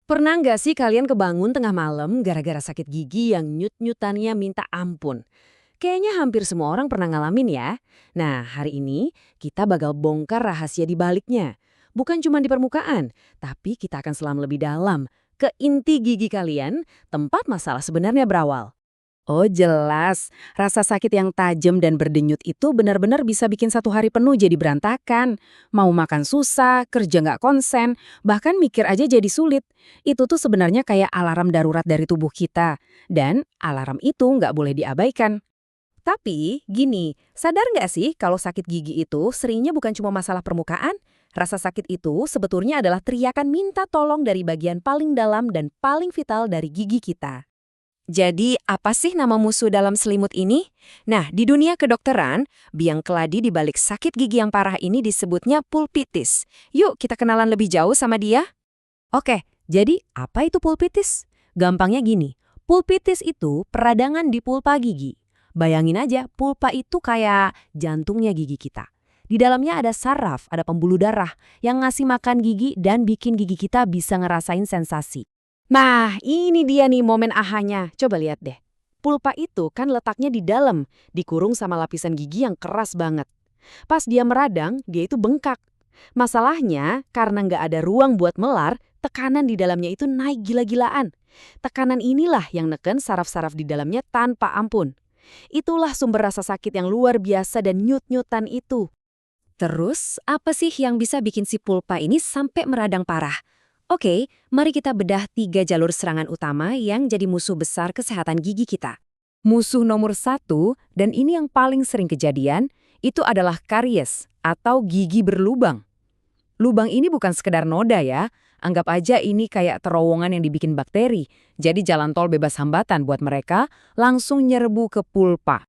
Pernah nggak sih kalian kebangun tengah malam gara-gara sakit gigi yang nyut-nyutannya minta ampun? Kayaknya hampir semua orang pernah ngalamin ya. Nah, hari ini kita bakal bongkar rahasia di baliknya. Bukan cuma di permukaan, tapi kita akan selam lebih dalam ke inti gigi kalian, tempat masalah sebenarnya berawal. Oh jelas, rasa sakit yang tajam dan berdenyut itu benar-benar bisa bikin satu hari penuh jadi berantakan. Mau makan susah, kerja nggak konsen, bahkan mikir aja jadi sulit. Itu tuh sebenarnya kayak alarm darurat dari tubuh kita. Dan alarm itu nggak boleh diabaikan. Tapi, gini, sadar nggak sih kalau sakit gigi itu seringnya bukan cuma masalah permukaan? Rasa sakit itu sebetulnya adalah teriakan minta tolong dari bagian paling dalam dan paling vital dari gigi kita. Jadi, apa sih nama musuh dalam selimut ini? Nah, di dunia kedokteran, biang keladi di balik sakit gigi yang parah ini disebutnya pulpitis. Yuk, kita kenalan lebih jauh sama dia. Oke, jadi apa itu pulpitis? Gampangnya gini, pulpitis itu peradangan di pulpa gigi. Bayangin aja, pulpa itu kayak jantungnya gigi kita. Di dalamnya ada saraf, ada pembuluh darah yang ngasih makan gigi dan bikin gigi kita bisa ngerasain sensasi. Nah, ini dia nih momen ahanya. Coba lihat deh. Pulpa itu kan letaknya di dalam, dikurung sama lapisan gigi yang keras banget. Pas dia meradang, dia itu bengkak. Masalahnya, karena nggak ada ruang buat melar, tekanan di dalamnya itu naik gila-gilaan. Tekanan inilah yang neken saraf-saraf di dalamnya tanpa ampun. Itulah sumber rasa sakit yang luar biasa dan nyut-nyutan itu. Terus, apa sih yang bisa bikin si pulpa ini sampai meradang parah? Oke, mari kita bedah 3 jalur serangan utama yang jadi musuh besar kesehatan gigi kita. Musuh nomor 1, dan ini yang paling sering kejadian, itu adalah karies atau gigi berlubang. Lubang ini bukan sekedar noda ya, anggap aja ini kayak terowongan yang dibikin bakteri, jadi jalan tol bebas hambatan buat mereka langsung nyerbu ke pulpa.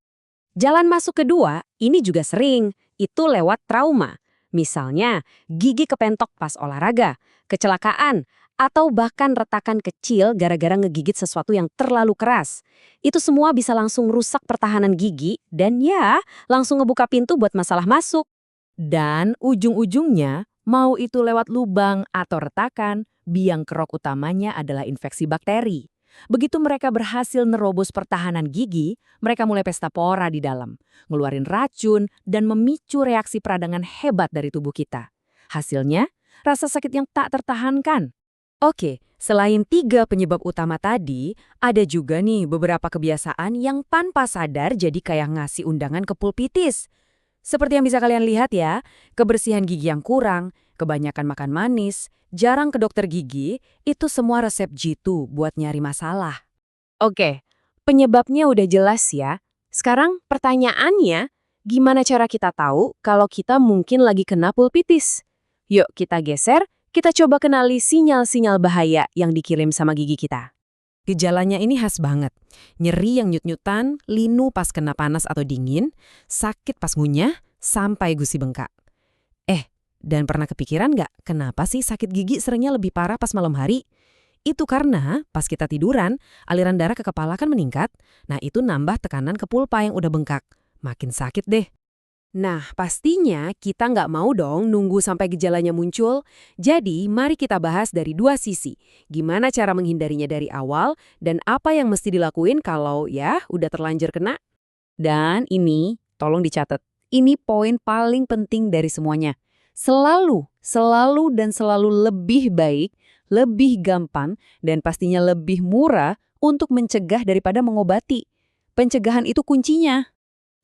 Jalan masuk kedua, ini juga sering, itu lewat trauma. Misalnya, gigi kepentok pas olahraga, kecelakaan, atau bahkan retakan kecil gara-gara ngegigit sesuatu yang terlalu keras. Itu semua bisa langsung rusak pertahanan gigi dan ya, langsung ngebuka pintu buat masalah masuk. Dan ujung-ujungnya, mau itu lewat lubang atau retakan, biang kerok utamanya adalah infeksi bakteri. Begitu mereka berhasil nerobos pertahanan gigi, mereka mulai pesta pora di dalam, ngeluarin racun dan memicu reaksi peradangan hebat dari tubuh kita. Hasilnya, rasa sakit yang tak tertahankan. Oke, selain 3 penyebab utama tadi, ada juga nih beberapa kebiasaan yang tanpa sadar jadi kayak ngasih undangan ke pulpitis. Seperti yang bisa kalian lihat ya, kebersihan gigi yang kurang, kebanyakan makan manis, jarang ke dokter gigi, itu semua resep jitu buat nyari masalah. Oke, penyebabnya udah jelas ya. Sekarang pertanyaannya, gimana cara kita tahu kalau kita mungkin lagi kena pulpitis? Yuk kita geser, kita coba kenali sinyal-sinyal bahaya yang dikirim sama gigi kita. Gejalanya ini khas banget. Nyeri yang nyut-nyutan, linu pas kena panas atau dingin, sakit pas ngunyah, sampai gusi bengkak. Dan pernah kepikiran nggak kenapa sih sakit gigi seringnya lebih parah pas malam hari? Itu karena pas kita tiduran, aliran darah ke kepala kan meningkat. Nah itu nambah tekanan ke pulpa yang udah bengkak. Makin sakit deh. Nah, pastinya kita nggak mau dong nunggu sampai gejalanya muncul. Jadi, mari kita bahas dari 2 sisi. Gimana cara menghindarinya dari awal, dan apa yang mesti dilakuin kalau ya udah terlanjur kena. Dan ini, tolong dicatat, ini poin paling penting dari semuanya. Selalu lebih baik, lebih gampang, dan pastinya lebih murah untuk mencegah daripada mengobati. Pencegahan itu kuncinya.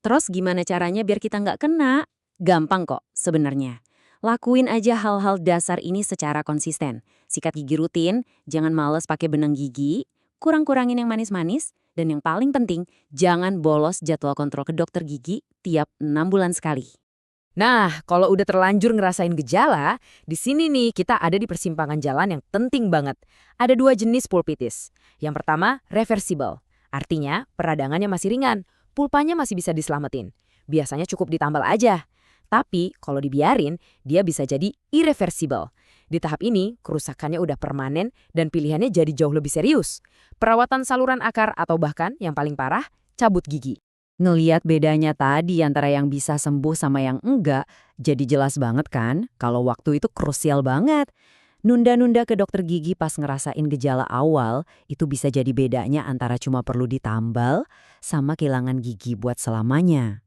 Terus gimana caranya biar kita nggak kena? Gampang kok sebenarnya. Lakuin aja hal-hal dasar ini secara konsisten. Sikat gigi rutin, jangan males pakai benang gigi, kurang-kurangin yang manis-manis, dan yang paling penting, jangan bolos jadwal kontrol ke dokter gigi tiap 6 bulan sekali. Nah, kalau udah terlanjur ngerasain gejala, di sini nih kita ada di persimpangan jalan yang penting banget. Ada 2 jenis pulpitis. Yang pertama, reversible. Artinya, peradangannya masih ringan, pulpanya masih bisa diselamatin. Biasanya cukup ditambal aja. Tapi, kalau dibiarin, dia bisa jadi irreversible. Di tahap ini, kerusakannya udah permanen dan pilihannya jadi jauh lebih serius. Perawatan saluran akar atau bahkan, yang paling parah, cabut gigi. Ngeliat bedanya tadi antara yang bisa sembuh sama yang enggak, jadi jelas banget kan kalau waktu itu krusial banget. Nunda-nunda ke dokter gigi pas ngerasain gejala awal, itu bisa jadi bedanya antara cuma perlu ditambal sama kehilangan gigi buat selamanya.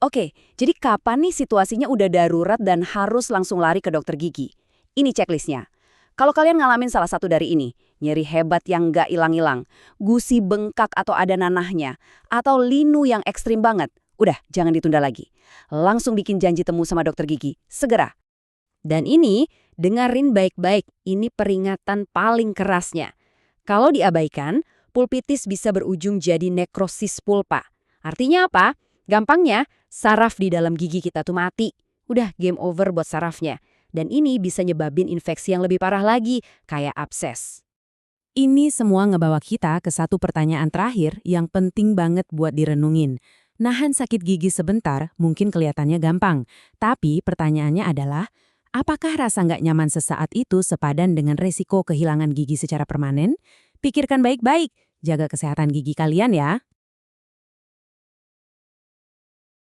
Oke, jadi kapan nih situasinya udah darurat dan harus langsung lari ke dokter gigi? Ini checklistnya. Kalau kalian ngalamin salah satu dari ini, nyeri hebat yang nggak hilang-hilang, gusi bengkak atau ada nanahnya, atau linu yang ekstrim banget, udah jangan ditunda lagi. Langsung bikin janji temu sama dokter gigi, segera. Dan ini, dengerin baik-baik, ini peringatan paling kerasnya. Kalau diabaikan, pulpitis bisa berujung jadi nekrosis pulpa. Artinya apa? Gampangnya, saraf di dalam gigi kita tuh mati. Udah game over buat sarafnya. Dan ini bisa nyebabin infeksi yang lebih parah lagi, kayak abses. Ini semua ngebawa kita ke satu pertanyaan terakhir yang penting banget buat direnungin. Nahan sakit gigi sebentar mungkin kelihatannya gampang, tapi pertanyaannya adalah, apakah rasa nggak nyaman sesaat itu sepadan dengan resiko kehilangan gigi secara permanen? Pikirkan baik-baik, jaga kesehatan gigi kalian ya.